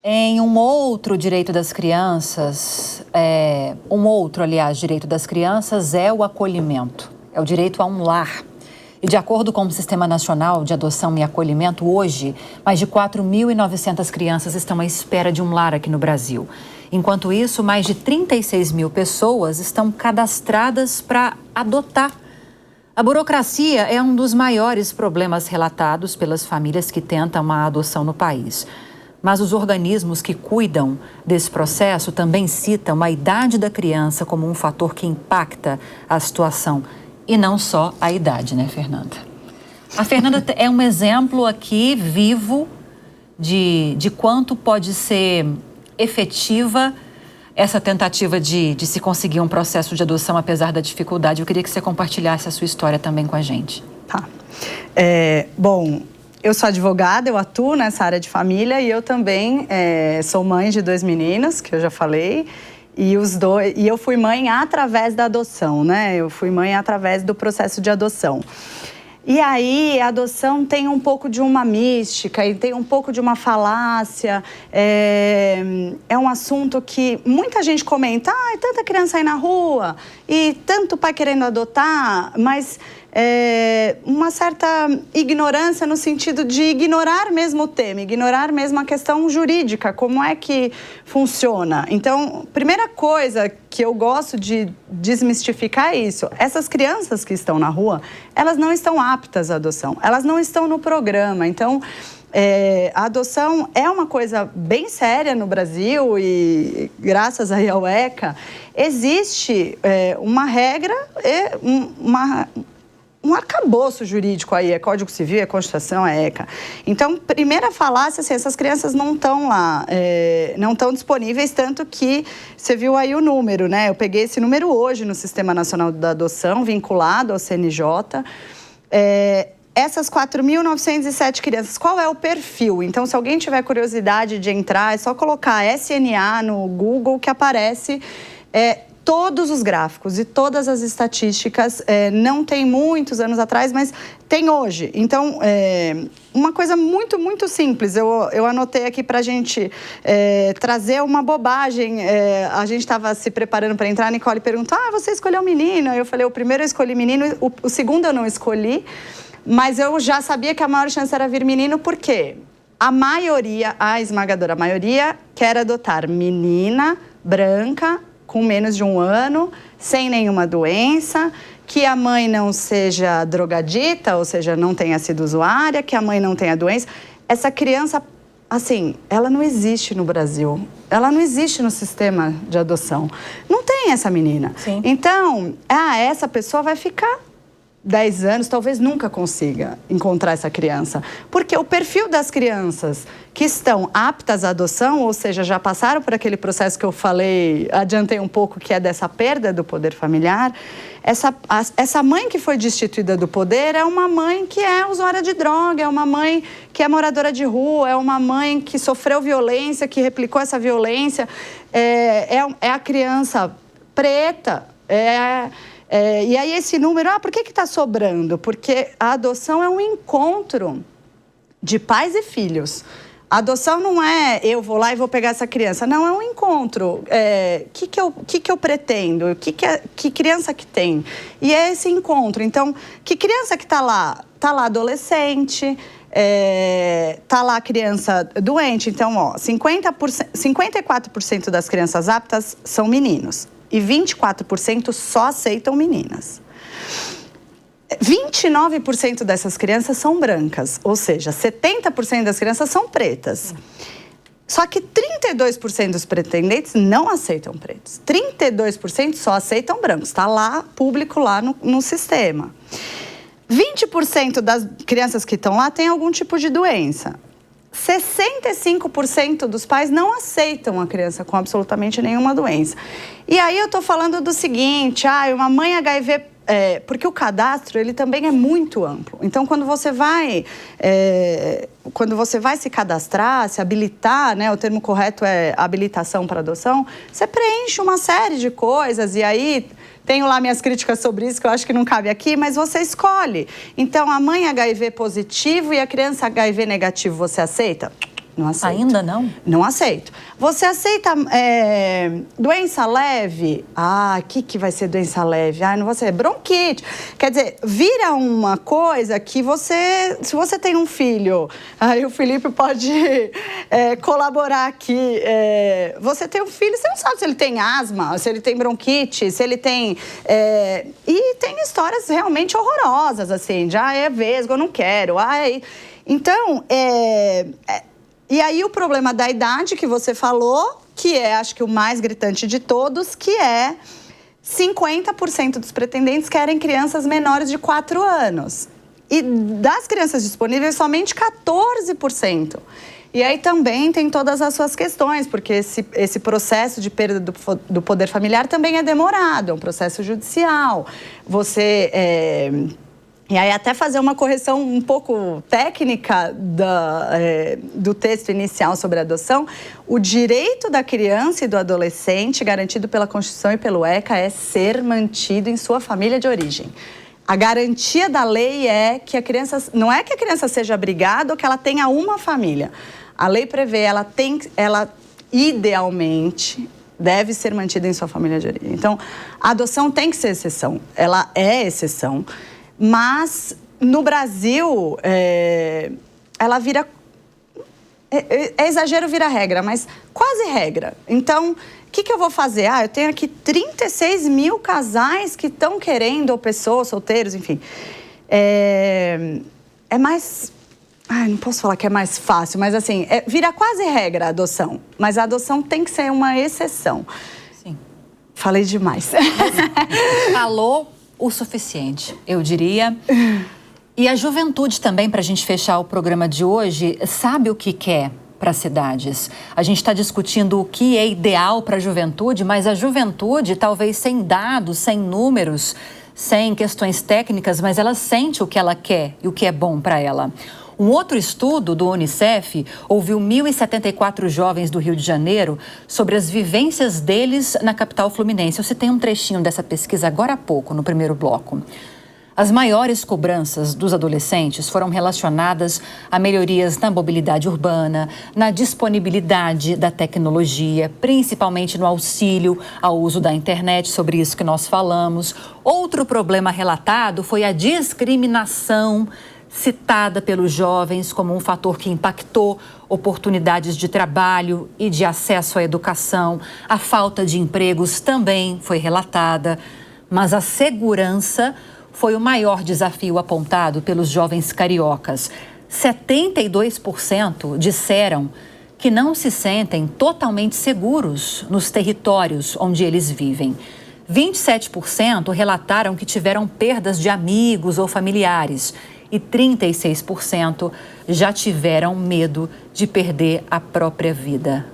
Em um outro direito das crianças, direito das crianças é o acolhimento, é o direito a um lar. E de acordo com o Sistema Nacional de Adoção e Acolhimento, hoje, mais de 4.900 crianças estão à espera de um lar aqui no Brasil. Enquanto isso, mais de 36 mil pessoas estão cadastradas para adotar. A burocracia é um dos maiores problemas relatados pelas famílias que tentam a adoção no país. Mas os organismos que cuidam desse processo também citam a idade da criança como um fator que impacta a situação. E não só a idade, né, Fernanda? A Fernanda é um exemplo aqui vivo de quanto pode ser efetiva essa tentativa de se conseguir um processo de adoção apesar da dificuldade. Eu queria que você compartilhasse a sua história também com a gente. Tá. Bom, eu sou advogada, eu atuo nessa área de família e eu também sou mãe de 2 meninos, que eu já falei. E eu fui mãe através da adoção, né? Eu fui mãe através do processo de adoção. E aí, a adoção tem um pouco de uma mística e tem um pouco de uma falácia. É um assunto que muita gente comenta, tanta criança aí na rua e tanto pai querendo adotar, mas uma certa ignorância no sentido de ignorar mesmo o tema, ignorar mesmo a questão jurídica, como é que funciona. Então, primeira coisa que eu gosto de desmistificar é isso. Essas crianças que estão na rua, elas não estão aptas à adoção, elas não estão no programa. Então, a adoção é uma coisa bem séria no Brasil e, graças aí ao ECA, existe uma regra, um arcabouço jurídico aí, é Código Civil, é Constituição, é ECA. Então, primeira falácia, assim, essas crianças não estão lá, não estão disponíveis, tanto que você viu aí o número, né? Eu peguei esse número hoje no Sistema Nacional da Adoção, vinculado ao CNJ. Essas 4.907 crianças, qual é o perfil? Então, se alguém tiver curiosidade de entrar, é só colocar SNA no Google que aparece todos os gráficos e todas as estatísticas. Não tem muitos anos atrás, mas tem hoje. Então, uma coisa muito, muito simples. Eu anotei aqui para a gente trazer uma bobagem. A gente estava se preparando para entrar, a Nicole perguntou, você escolheu menino? Eu falei, o primeiro eu escolhi menino, o segundo eu não escolhi, mas eu já sabia que a maior chance era vir menino, por quê? A esmagadora maioria, quer adotar menina, branca, com menos de 1 ano, sem nenhuma doença, que a mãe não seja drogadita, ou seja, não tenha sido usuária, que a mãe não tenha doença. Essa criança, assim, ela não existe no Brasil. Ela não existe no sistema de adoção. Não tem essa menina. Sim. Então, essa pessoa vai ficar 10 anos, talvez nunca consiga encontrar essa criança. Porque o perfil das crianças que estão aptas à adoção, ou seja, já passaram por aquele processo que eu falei, adiantei um pouco, que é dessa perda do poder familiar, essa mãe que foi destituída do poder é uma mãe que é usuária de droga, é uma mãe que é moradora de rua, é uma mãe que sofreu violência, que replicou essa violência, é a criança preta, e aí esse número, por que está sobrando? Porque a adoção é um encontro de pais e filhos. A adoção não é eu vou lá e vou pegar essa criança. Não, é um encontro. Que eu pretendo? Que criança que tem? E é esse encontro. Então, que criança que está lá? Está lá adolescente, está lá criança doente. Então, 54% das crianças aptas são meninos. E 24% só aceitam meninas. 29% dessas crianças são brancas, ou seja, 70% das crianças são pretas. Só que 32% dos pretendentes não aceitam pretos. 32% só aceitam brancos. Está lá, público lá no sistema. 20% das crianças que estão lá têm algum tipo de doença. 65% dos pais não aceitam a criança com absolutamente nenhuma doença. E aí eu estou falando do seguinte, uma mãe HIV, porque o cadastro ele também é muito amplo. Então, quando você vai se cadastrar, se habilitar, né, o termo correto é habilitação para adoção, você preenche uma série de coisas e aí tenho lá minhas críticas sobre isso, que eu acho que não cabe aqui, mas você escolhe. Então, a mãe HIV positivo e a criança HIV negativo, você aceita? Não aceito. Ainda não? Não aceito. Você aceita doença leve? Ah, o que vai ser doença leve? Ah, não vou ser. Bronquite. Quer dizer, vira uma coisa que se você tem um filho, aí o Felipe pode colaborar aqui. Você tem um filho, você não sabe se ele tem asma, se ele tem bronquite, se ele tem... E tem histórias realmente horrorosas, assim, de é vesgo, eu não quero. Então, e aí o problema da idade que você falou, que acho que o mais gritante de todos, que 50% dos pretendentes querem crianças menores de 4 anos. E das crianças disponíveis, somente 14%. E aí também tem todas as suas questões, porque esse processo de perda do poder familiar também é demorado, é um processo judicial. E aí até fazer uma correção um pouco técnica do texto inicial sobre a adoção, o direito da criança e do adolescente, garantido pela Constituição e pelo ECA, é ser mantido em sua família de origem. A garantia da lei é que a criança... Não é que a criança seja abrigada ou que ela tenha uma família. A lei prevê, ela idealmente deve ser mantida em sua família de origem. Então, a adoção tem que ser exceção. Ela é exceção. Mas, no Brasil, ela vira... exagero vira regra, mas quase regra. Então, o que eu vou fazer? Eu tenho aqui 36 mil casais que estão querendo, ou pessoas, solteiros, enfim. É mais... não posso falar que é mais fácil, mas assim, vira quase regra a adoção. Mas a adoção tem que ser uma exceção. Sim. Falei demais. Falou o suficiente, eu diria. E a juventude também, para a gente fechar o programa de hoje, sabe o que quer para as cidades. A gente está discutindo o que é ideal para a juventude, mas a juventude, talvez sem dados, sem números, sem questões técnicas, mas ela sente o que ela quer e o que é bom para ela. Um outro estudo do Unicef ouviu 1.074 jovens do Rio de Janeiro sobre as vivências deles na capital fluminense. Eu citei um trechinho dessa pesquisa agora há pouco, no primeiro bloco. As maiores cobranças dos adolescentes foram relacionadas a melhorias na mobilidade urbana, na disponibilidade da tecnologia, principalmente no auxílio ao uso da internet, sobre isso que nós falamos. Outro problema relatado foi a discriminação citada pelos jovens como um fator que impactou oportunidades de trabalho e de acesso à educação. A falta de empregos também foi relatada, mas a segurança foi o maior desafio apontado pelos jovens cariocas. 72% disseram que não se sentem totalmente seguros nos territórios onde eles vivem. 27% relataram que tiveram perdas de amigos ou familiares e 36% já tiveram medo de perder a própria vida.